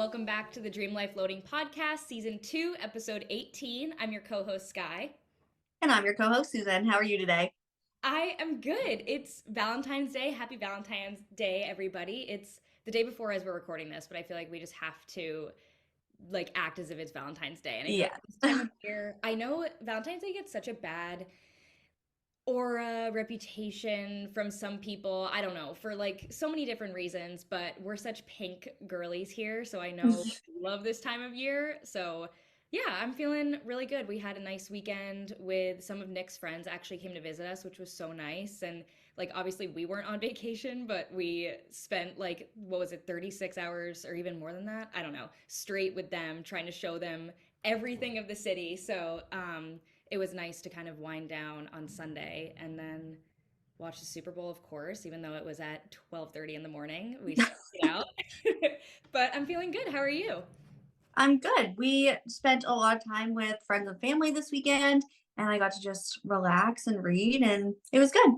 welcome back to the Dream Life Loading Podcast, Season 2, Episode 18. I'm your co-host, Skye. And I'm your co-host, Susan. How are you today? I am good. It's Valentine's Day. Happy Valentine's Day, everybody. It's the day before as we're recording this, but I feel like we just have to act as if it's Valentine's Day. And I feel Yeah. like this time of year, I know Valentine's Day gets such a bad aura, reputation from some people. I don't know, for so many different reasons, but we're such pink girlies here, so I know we love this time of year. So, yeah, I'm feeling really good. We had a nice weekend with some of Nick's friends actually came to visit us, which was so nice. And obviously we weren't on vacation, but we spent what was it, 36 hours or even more than that? I don't know, straight with them, trying to show them everything of the city. So, it was nice to kind of wind down on Sunday and then watch the Super Bowl, of course, even though it was at 12:30 in the morning. We stuck it out. But I'm feeling good. How are you? I'm good. We spent a lot of time with friends and family this weekend, and I got to just relax and read, and it was good.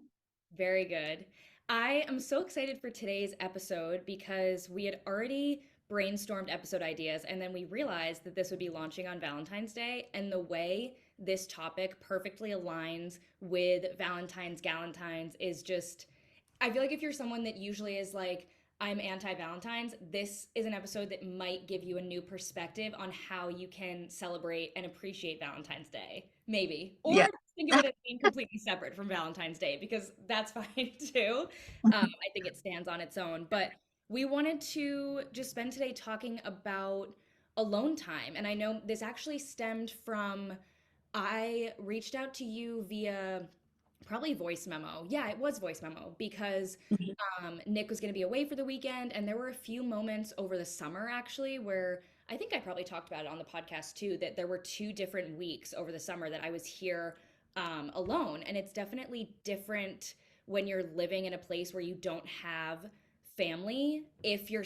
Very good. I am so excited for today's episode because we had already brainstormed episode ideas and then we realized that this would be launching on Valentine's Day. And the way this topic perfectly aligns with Valentine's, Galentines is just, I feel like if you're someone that usually is like, I'm anti Valentine's, this is an episode that might give you a new perspective on how you can celebrate and appreciate Valentine's Day. Maybe. Or Yeah. think of it as being completely separate from Valentine's Day because that's fine too. I think it stands on its own. But we wanted to just spend today talking about alone time. And I know this actually stemmed from I reached out to you via probably voice memo. Yeah, it was voice memo because Mhm. Nick was going to be away for the weekend. And there were a few moments over the summer actually where I think I probably talked about it on the podcast too, that there were two different weeks over the summer that I was here alone. And it's definitely different when you're living in a place where you don't have family. If your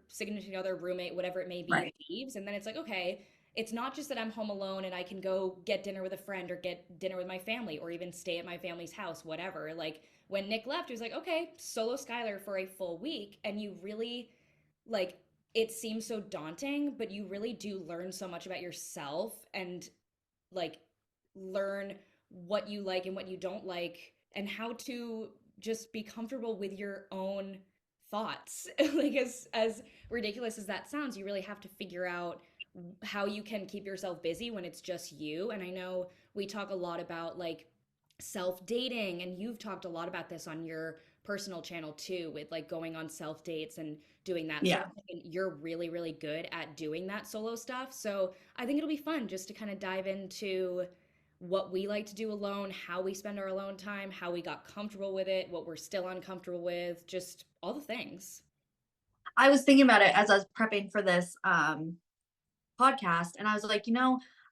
significant other, roommate, whatever it may be, Right. leaves, and then it's like, okay, it's not just that I'm home alone and I can go get dinner with a friend or get dinner with my family or even stay at my family's house, whatever. Like when Nick left, he was like, okay, solo Skylar for a full week. And you really like it seems so daunting, but you really do learn so much about yourself and like learn what you like and what you don't like and how to just be comfortable with your own thoughts. As ridiculous as that sounds, you really have to figure out how you can keep yourself busy when it's just you. And I know we talk a lot about self dating, and you've talked a lot about this on your personal channel too, with going on self dates and doing that sort Yeah. of thing. And you're really, really good at doing that solo stuff. So I think it'll be fun just to kind of dive into what we like to do alone, how we spend our alone time, how we got comfortable with it, what we're still uncomfortable with, just all the things. I was thinking about it as I was prepping for this podcast, and I was like,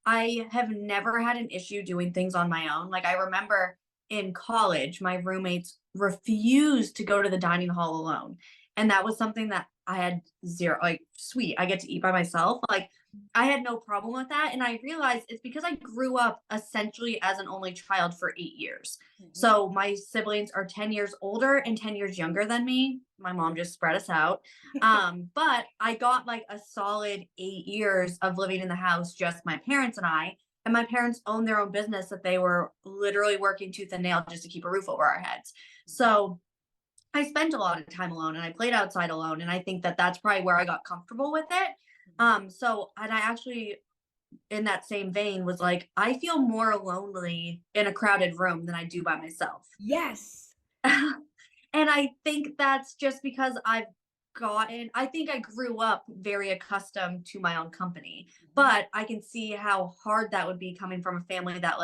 I have never had an issue doing things on my own. Like I remember in college, my roommates refused to go to the dining hall alone. And that was something that I had zero, like, sweet, I get to eat by myself. Like I had no problem with that. And I realized it's because I grew up essentially as an only child for 8 years. Mhm. So my siblings are 10 years older and 10 years younger than me. My mom just spread us out. But I got like a solid 8 years of living in the house, just my parents and I. And my parents owned their own business that they were literally working tooth and nail just to keep a roof over our heads. So I spent a lot of time alone and I played outside alone. And I think that that's probably where I got comfortable with it. And I actually, in that same vein, was like, I feel more lonely in a crowded room than I do by myself. Yes. And I think that's just because I think I grew up very accustomed to my own company, Mhm. but I can see how hard that would be coming from a family that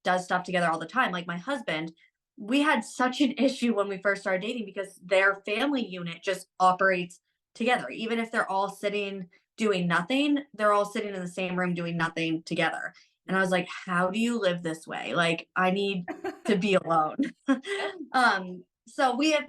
does stuff together all the time. Like my husband, we had such an issue when we first started dating because their family unit just operates together. Even if they're all sitting doing nothing, they're all sitting in the same room doing nothing together. And I was like, how do you live this way? Like, I need to be alone. Yep. So we have,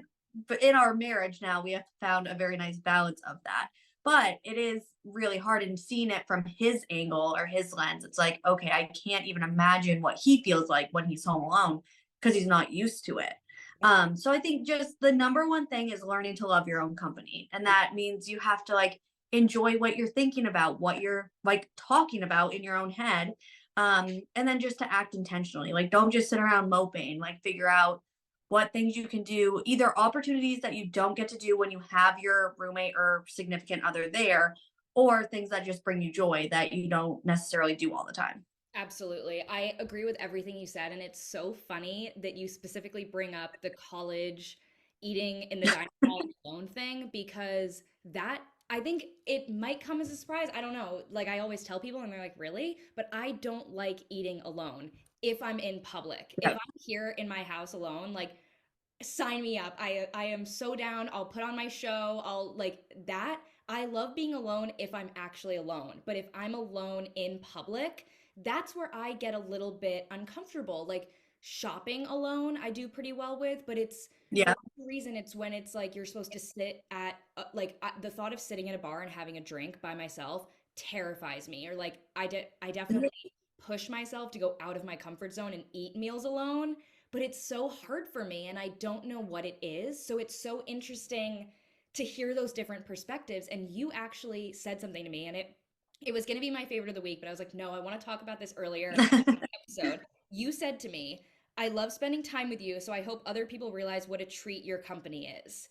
but in our marriage now, we have found a very nice balance of that. But it is really hard in seeing it from his angle or his lens. It's like, okay, I can't even imagine what he feels like when he's home alone because he's not used to it. So I think just the number one thing is learning to love your own company. And that means you have to enjoy what you're thinking about, what you're like talking about in your own head. And then just to act intentionally. Like, don't just sit around moping, like figure out what things you can do, either opportunities that you don't get to do when you have your roommate or significant other there, or things that just bring you joy that you don't necessarily do all the time. Absolutely. I agree with everything you said. And it's so funny that you specifically bring up the college eating in the dining hall alone thing, because that, I think it might come as a surprise. I don't know. Like, I always tell people and they're like, really? But I don't like eating alone if I'm in public. If Yeah. I'm here in my house alone, like, sign me up. I am so down. I'll put on my show. I'll like that. I love being alone if I'm actually alone. But if I'm alone in public, that's where I get a little bit uncomfortable. Like, shopping alone, I do pretty well with, but it's for Yeah. some reason it's when it's like you're supposed to sit at the thought of sitting at a bar and having a drink by myself terrifies me. Or like I definitely push myself to go out of my comfort zone and eat meals alone, but it's so hard for me and I don't know what it is. So it's so interesting to hear those different perspectives. And you actually said something to me, and it was going to be my favorite of the week, but I was like, no, I want to talk about this earlier in the episode. You said to me, I love spending time with you, so I hope other people realize what a treat your company is.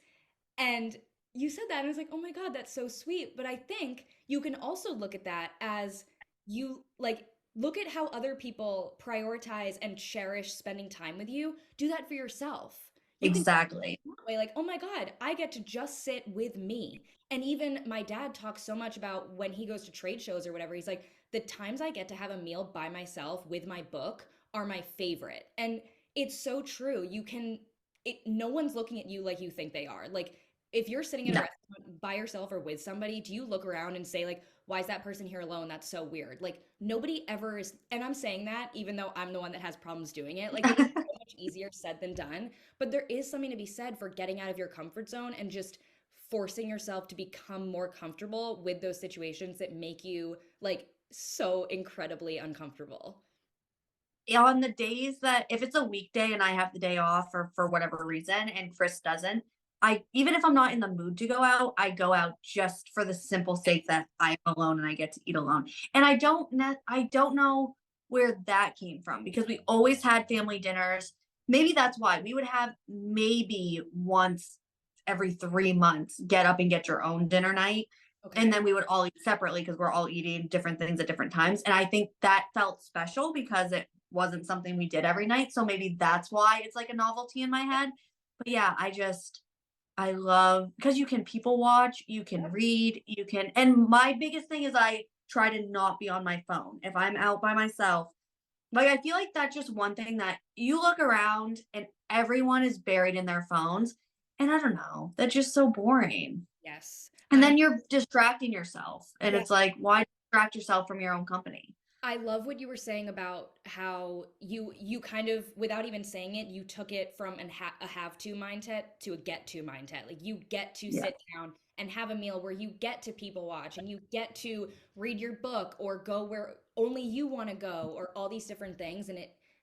And you said that, and I was like, oh my God, that's so sweet. But I think you can also look at that as you like, look at how other people prioritize and cherish spending time with you. Do that for yourself. You can Exactly. that way, like, oh my God, I get to just sit with me. And even my dad talks so much about when he goes to trade shows or whatever. He's like, the times I get to have a meal by myself with my book are my favorite. And it's so true. No one's looking at you like you think they are. Like, if you're sitting at a Yeah. restaurant by yourself or with somebody, do you look around and say, like, why is that person here alone? That's so weird. Like, nobody ever is. And I'm saying that even though I'm the one that has problems doing it. Like, it is so much easier said than done. But there is something to be said for getting out of your comfort zone and just forcing yourself to become more comfortable with those situations that make you like so incredibly uncomfortable. On the days that if it's a weekday and I have the day off for whatever reason and Chris doesn't, I even if I'm not in the mood to go out, I go out just for the simple sake that I'm alone and I get to eat alone. And I don't know where that came from because we always had family dinners. Maybe that's why we would have maybe once every 3 months get up and get your own dinner night. And Okay. then we would all eat separately because we're all eating different things at different times. And I think that felt special because it wasn't something we did every night. So maybe that's why it's like a novelty in my head. But yeah, I love because you can people watch, you can read, and my biggest thing is I try to not be on my phone. If I'm out by myself, like I feel like that's just one thing that you look around and everyone is buried in their phones. And I don't know, that's just so boring. Yes. And then you're distracting yourself. And Yeah. it's like, why distract yourself from your own company? I love what you were saying about how you kind of without even saying it, you took it from a have to mindset to a get to mindset. Like, you get to Yeah. sit down and have a meal where you get to people watch and you get to read your book or go where only you want to go or all these different things. And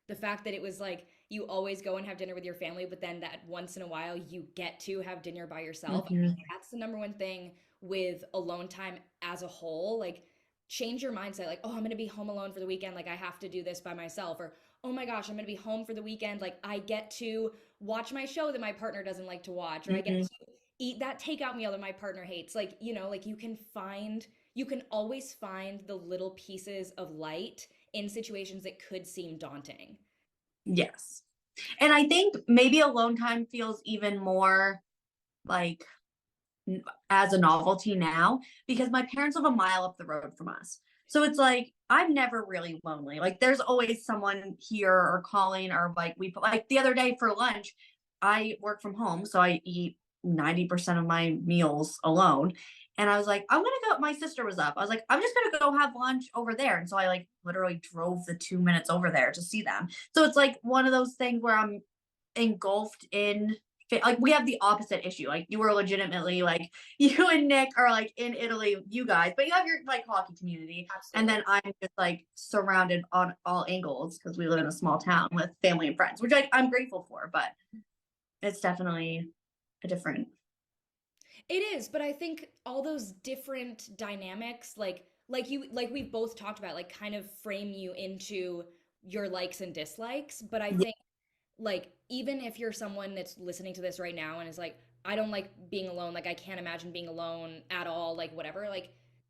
the fact that it was like you always go and have dinner with your family, but then that once in a while you get to have dinner by yourself. I Mhm. think that's the number one thing with alone time as a whole. Like, change your mindset, like, oh, I'm going to be home alone for the weekend, like I have to do this by myself, or oh my gosh, I'm going to be home for the weekend, like I get to watch my show that my partner doesn't like to watch, or I get Mhm. to eat that takeout meal that my partner hates. Like, like you can always find the little pieces of light in situations that could seem daunting. Yes. And I think maybe alone time feels even more like as a novelty now because my parents live a mile up the road from us. So it's like I'm never really lonely. Like there's always someone here or calling or like like the other day for lunch, I work from home, so I eat 90% of my meals alone. And I was like, I'm gonna go. My sister was up. I was like, I'm just gonna go have lunch over there. And so I like literally drove the 2 minutes over there to see them. So it's like one of those things where I'm engulfed in like we have the opposite issue. Like you were legitimately like you and Nick are like in Italy, you guys, but you have your like hockey community. And Absolutely. then I'm just like surrounded on all angles because we live in a small town with family and friends, which I'm grateful for, but it's definitely a different. It is, but I think all those different dynamics, like we've both talked about, like kind of frame you into your likes and dislikes. But I Yeah. think like even if you're someone that's listening to this right now and is like, I don't like being alone, like I can't imagine being alone at all, like whatever, like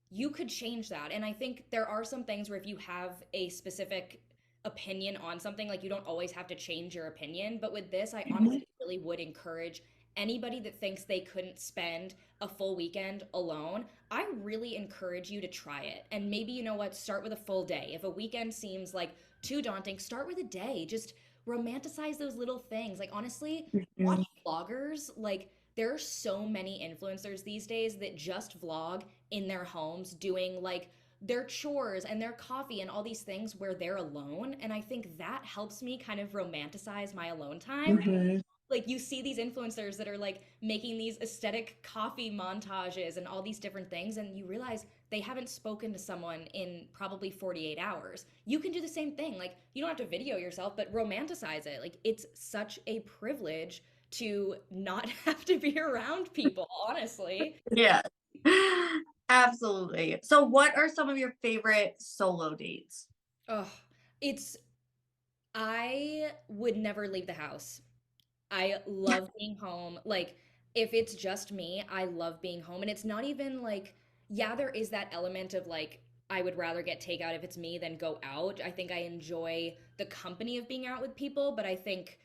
you could change that. And I think there are some things where if you have a specific opinion on something, like you don't always have to change your opinion. But with this, I Mhm. honestly really would encourage anybody that thinks they couldn't spend a full weekend alone, I really encourage you to try it. And maybe, you know what, start with a full day. If a weekend seems like too daunting, start with a day. Just romanticize those little things. Like, honestly, watch Mhm. vloggers. Like, there are so many influencers these days that just vlog in their homes doing like their chores and their coffee and all these things where they're alone. And I think that helps me kind of romanticize my alone time. Mhm. Like you see these influencers that are like making these aesthetic coffee montages and all these different things, and you realize they haven't spoken to someone in probably 48 hours. You can do the same thing. Like you don't have to video yourself, but romanticize it. Like it's such a privilege to not have to be around people, honestly. Yeah. Absolutely. So what are some of your favorite solo dates? Oh, it's I would never leave the house. I love being home. Like, if it's just me, I love being home. And it's not even like, yeah, there is that element of like, I would rather get takeout if it's me than go out. I think I enjoy the company of being out with people, but I think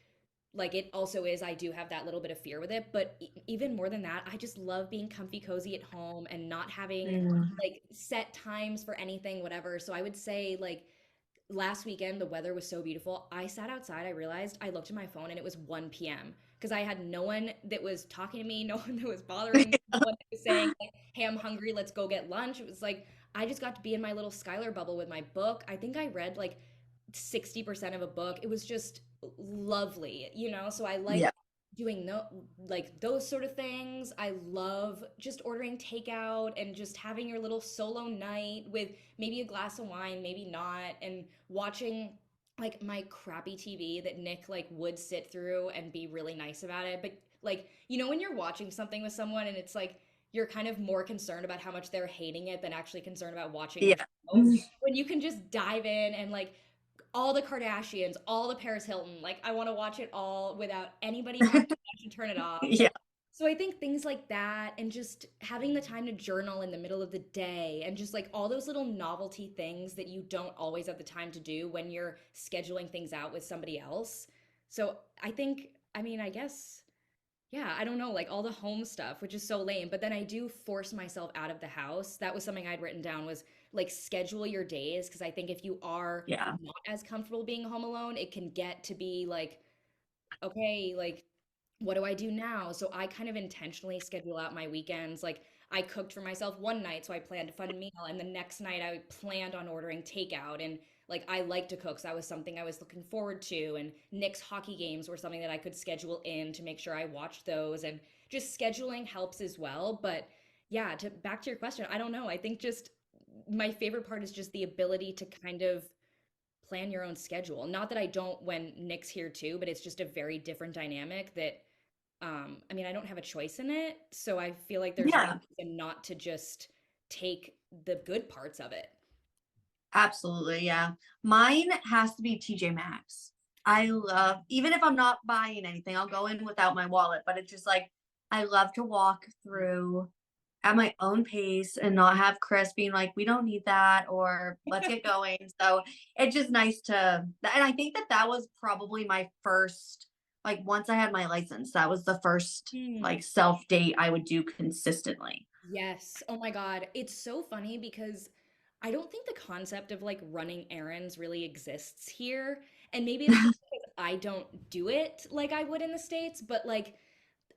like it also is, I do have that little bit of fear with it. But even more than that, I just love being comfy, cozy at home and not having Mm. like set times for anything, whatever. So I would say, like, last weekend the weather was so beautiful. I sat outside. I realized I looked at my phone and it was 1 p.m. because I had no one that was talking to me, no one that was bothering me, no one that was saying, like, "Hey, I'm hungry. Let's go get lunch." It was like I just got to be in my little Skylar bubble with my book. I think I read like 60% of a book. It was just lovely, you know? So I Yeah. like doing like those sort of things. I love just ordering takeout and just having your little solo night with maybe a glass of wine, maybe not, and watching like my crappy TV that Nick like would sit through and be really nice about it. But like, you know, when you're watching something with someone and it's like you're kind of more concerned about how much they're hating it than actually concerned about watching the Yeah. show. When you can just dive in and like all the Kardashians, all the Paris Hilton. Like I want to watch it all without anybody telling me I should turn it off. Yeah. So I think things like that and just having the time to journal in the middle of the day and just like all those little novelty things that you don't always have the time to do when you're scheduling things out with somebody else. So I think, I mean, I guess yeah, I don't know, like all the home stuff, which is so lame, but then I do force myself out of the house. That was something I'd written down was like schedule your days because I think if you are Yeah. not as comfortable being home alone, it can get to be like, okay, like what do I do now? So I kind of intentionally schedule out my weekends. Like I cooked for myself one night, so I planned a fun meal, and the next night I planned on ordering takeout. And like I like to cook, so that was something I was looking forward to. And Nick's hockey games were something that I could schedule in to make sure I watched those. And just scheduling helps as well. But yeah, to back to your question, I don't know. I think just my favorite part is just the ability to kind of plan your own schedule. Not that I don't when Nick's here too, but it's just a very different dynamic that I mean, I don't have a choice in it, so I feel like there's no Yeah. reason not to just take the good parts of it. Absolutely. Yeah. Mine has to be TJ Maxx. I love, even if I'm not buying anything, I'll go in without my wallet, but it's just like, I love to walk through at my own pace and not have Chris being like, we don't need that or let's get going. So it's just nice to, and I think that that was probably my first, like once I had my license, that was the first Hmm. like self date I would do consistently. Yes. Oh my God. It's so funny because I don't think the concept of like running errands really exists here. And maybe it's just because I don't do it like I would in the States, but like,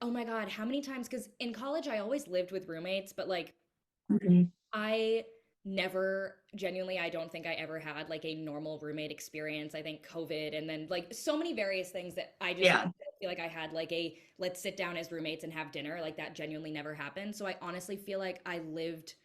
oh my God, how many times? Because in college, I always lived with roommates, but like, Mhm. I never genuinely I don't think I ever had like a normal roommate experience. I think COVID and then like so many various things that I just Yeah. feel like I had like a let's sit down as roommates and have dinner. Like that genuinely never happened. So I honestly feel like I lived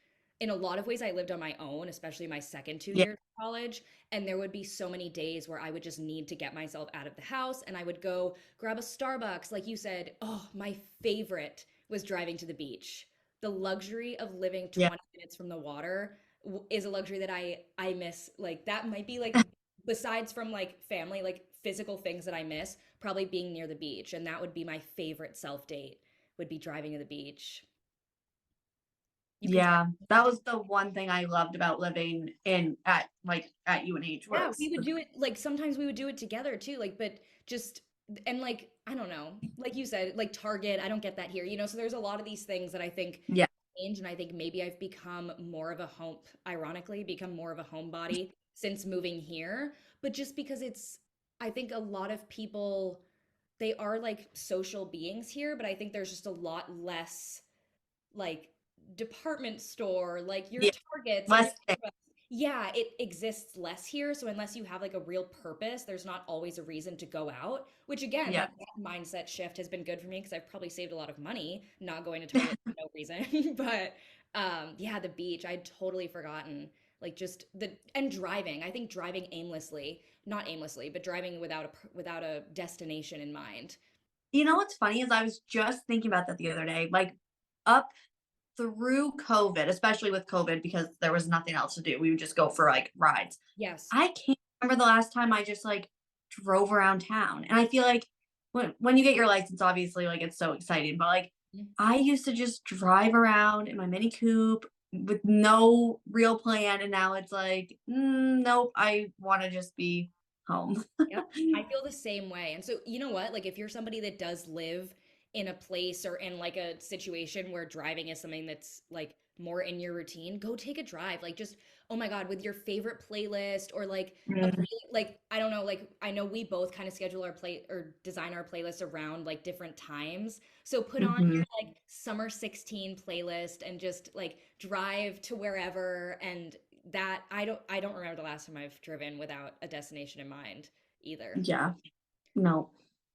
in a lot of ways I lived on my own, especially my second two Yeah. years of college. And there would be so many days where I would just need to get myself out of the house and I would go grab a Starbucks. Like you said, oh, my favorite was driving to the beach. The luxury of living Yeah. 20 minutes from the water is a luxury that I miss. Like that might be like besides from like family, like physical things that I miss, probably being near the beach, and that would be my favorite self date would be driving to the beach. You can Yeah. That was the one thing I loved about living in at UNH Yeah, was we would do it like sometimes we would do it together too, like but just and like I don't know, like you said, like Target, I don't get that here, so there's a lot of these things that I think yeah. change and I think maybe I've become more of a home, ironically, become more of a homebody since moving here, but just because I think a lot of people they are like social beings here, but I think there's just a lot less like department store, like your Yeah. Targets and Less your yeah, it exists less here. So unless you have like a real purpose, there's not always a reason to go out, which again, yeah. like that mindset shift has been good for me because I've probably saved a lot of money not going to Target for no reason. But yeah, the beach, I'd totally forgotten. Like just the and driving. I think driving aimlessly, not aimlessly, but driving without a destination in mind. You know what's funny is I was just thinking about that the other day. Like up through COVID, especially with COVID, because there was nothing else to do. We would just go for like rides. Yes. I can't remember the last time I just like drove around town. And I feel like when you get your license, obviously, like it's so exciting. But like I used to just drive around in my Mini Coupe with no real plan. And now it's like, nope, I want to just be home. Yep. I feel the same way. And so, you know what? Like, if you're somebody that does live in a place or in like a situation where driving is something that's like more in your routine, go take a drive. Like, just, oh my God, with your favorite playlist or like a play, like, I don't know, like, I know we both kind of schedule our play or design our playlist around like different times. So put on Mhm. your like summer 16 playlist and just like drive to wherever. And that I don't remember the last time I've driven without a destination in mind either. Yeah. No.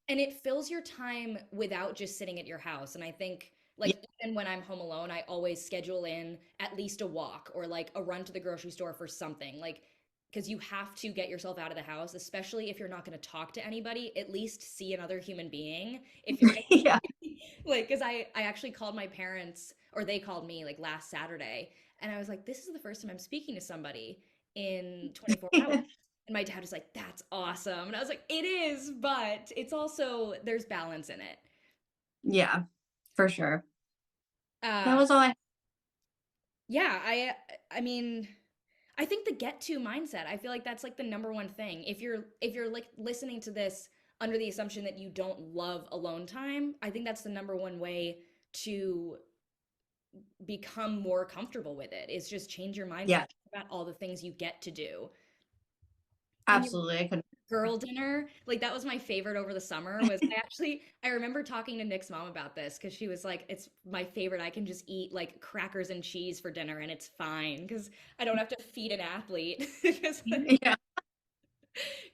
And it fills your time without just sitting at your house. And I think, Yeah. like, even when I'm home alone, I always schedule in at least a walk or like a run to the grocery store for something. Like, because you have to get yourself out of the house, especially if you're not going to talk to anybody, at least see another human being. If you're Yeah. like, because I actually called my parents, or they called me like last Saturday, and I was like, this is the first time I'm speaking to somebody in 24 hours. And my dad was like, that's awesome. And I was like, it is, but it's also, there's balance in it. Yeah, for sure. That Uh, was all I yeah, I mean, I think the get to mindset, I feel like that's like the number one thing. If you're like listening to this under the assumption that you don't love alone time, I think that's the number one way to become more comfortable with it. Is just change your mindset yeah, about all the things you get to do. And your absolutely. I couldn't girl dinner, like that was my favorite over the summer was I remember talking to Nick's mom about this because she was like, it's my favorite. I can just eat like crackers and cheese for dinner and it's fine because I don't have to feed an athlete because yeah,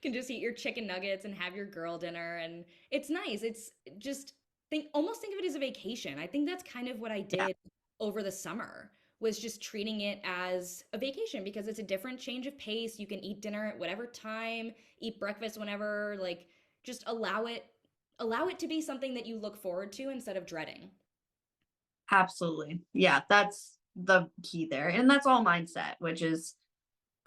can just eat your chicken nuggets and have your girl dinner and it's nice. It's just almost think of it as a vacation. I think that's kind of what I yeah, did over the summer was just treating it as a vacation because it's a different change of pace. You can eat dinner at whatever time, eat breakfast whenever, like just allow it to be something that you look forward to instead of dreading. absolutely. Yeah, that's the key there. And that's all mindset, which is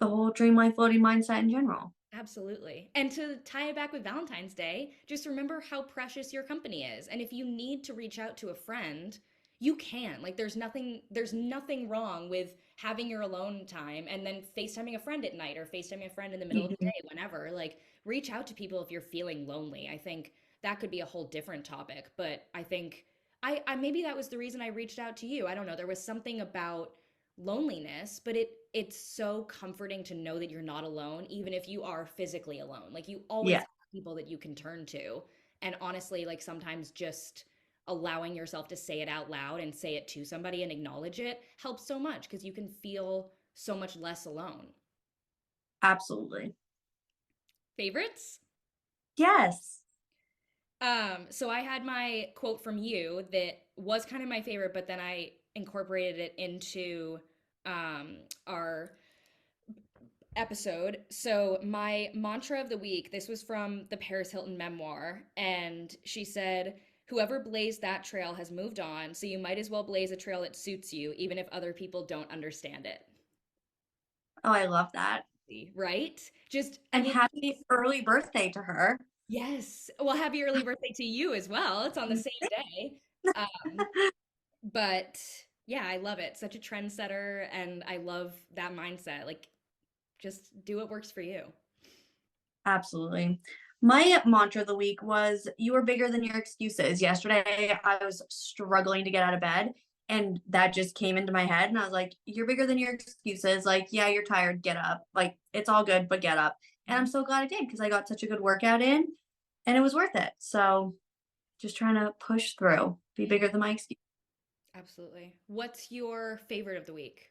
the whole dream life floating mindset in general. Absolutely. And to tie it back with Valentine's Day, just remember how precious your company is. And if you need to reach out to a friend, you can. Like there's nothing wrong with having your alone time and then FaceTiming a friend at night or FaceTiming a friend in the middle of the Mhm. day, whenever. Like reach out to people if you're feeling lonely. I think that could be a whole different topic, but I think I maybe that was the reason I reached out to you. I don't know. There was something about loneliness, but it's so comforting to know that you're not alone, even if you are physically alone. Like you always Yeah, have people that you can turn to. And honestly, like sometimes just allowing yourself to say it out loud and say it to somebody and acknowledge it helps so much because you can feel so much less alone. absolutely. Favorites? Yes. So I had my quote from you that was kind of my favorite, but then I incorporated it into our episode. So, my mantra of the week, this was from the Paris Hilton memoir, and she said, whoever blazed that trail has moved on, so you might as well blaze a trail that suits you, even if other people don't understand it. Oh, I love that. Right? Just, I And mean, happy early birthday to her. yes. Well, happy early birthday to you as well. It's on the same day. Um, but yeah, I love it. Such a trendsetter, and I love that mindset. Like, just do what works for you. Absolutely. My mantra of the week was you are bigger than your excuses. Yesterday, I was struggling to get out of bed, and that just came into my head. And I was like, you're bigger than your excuses. Like, yeah, you're tired. Get up. Like, it's all good, but get up. And I'm so glad I did because I got such a good workout in and it was worth it. So just trying to push through, be bigger than my excuse. Absolutely. What's your favorite of the week?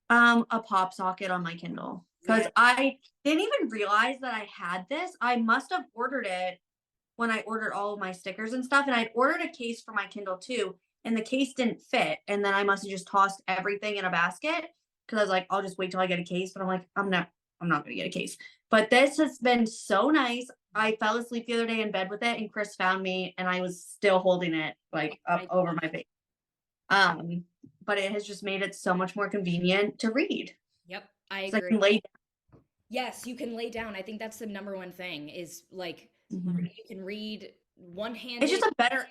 A pop socket on my Kindle because Yeah. I didn't even realize that I had this. I must have ordered it when I ordered all of my stickers and stuff, and I'd ordered a case for my Kindle too, and the case didn't fit, and then I must have just tossed everything in a basket because I was like, I'll just wait till I get a case, but I'm like, I'm not gonna get a case. But this has been so nice. I fell asleep the other day in bed with it, and Chris found me, and I was still holding it like up I over my face. Um, but it has just made it so much more convenient to read. Yep, I So I agree. can lay Yes, you can lay down. I think that's the number one thing is like down. Mhm. you can read It's one-handed. just a better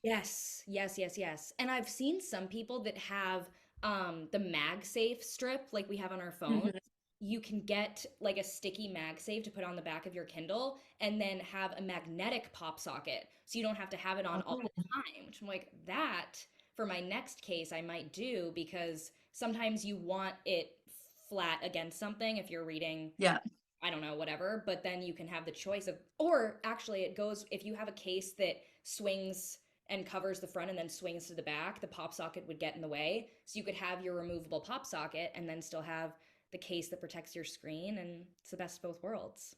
Yes, yes, yes, yes. And I've seen some people that have the MagSafe strip like we have on our phone. Mhm. You can get like a sticky MagSafe to put on the back of your Kindle and then have a magnetic pop socket. So you don't have to have it on all the Oh, time, which I'm like, that for my next case I might do because sometimes you want it flat against something if you're reading, yeah, I don't know, whatever, but then you can have the choice of, or actually, it goes, if you have a case that swings and covers the front and then swings to the back, the pop socket would get in the way. So you could have your removable pop socket and then still have the case that protects your screen, and it's the best of both worlds.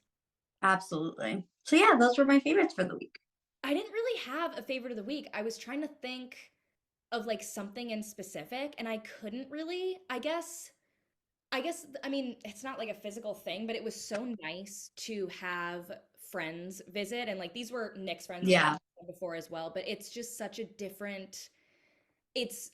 absolutely. So yeah, those were my favorites for the week. I didn't really have a favorite of the week. I was trying to think of like something in specific, and I couldn't really. I mean, it's not like a physical thing, but it was so nice to have friends visit. And like these were Nick's friends that Yeah. I've before as well, but it's just such a different, it's,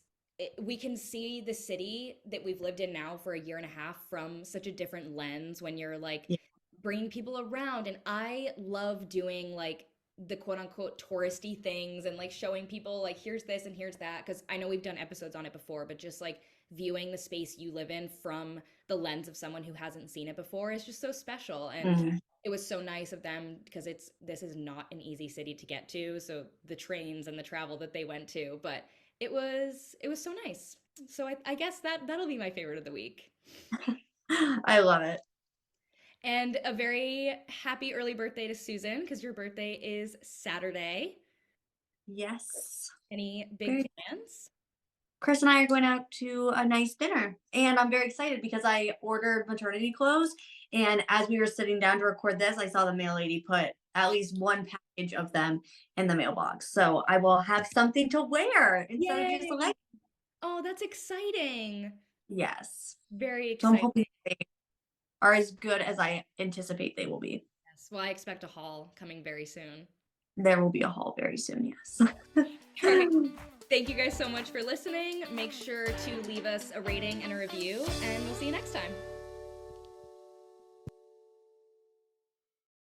we can see the city that we've lived in now for a year and a half from such a different lens when you're like Yeah. bringing people around. And I love doing like the quote unquote touristy things and like showing people like here's this and here's that, because I know we've done episodes on it before, but just like viewing the space you live in from the lens of someone who hasn't seen it before is just so special. And Mhm. it was so nice of them because this is not an easy city to get to, so the trains and the travel that they went to, but it was so nice. So I guess that'll be my favorite of the week. I love it. And a very happy early birthday to Susan because your birthday is Saturday. Yes. Any big Very. plans? Chris and I are going out to a nice dinner, and I'm very excited because I ordered maternity clothes. And as we were sitting down to record this, I saw the mail lady put at least one package of them in the mailbox. So I will have something to wear instead of just a Yay! leg. Oh, that's exciting. Yes. Very So I'm exciting. hoping they are as good as I anticipate they will be. Yes. Well, I expect a haul coming very soon. There will be a haul very soon, yes. All right. Thank you guys so much for listening. Make sure to leave us a rating and a review, and we'll see you next time.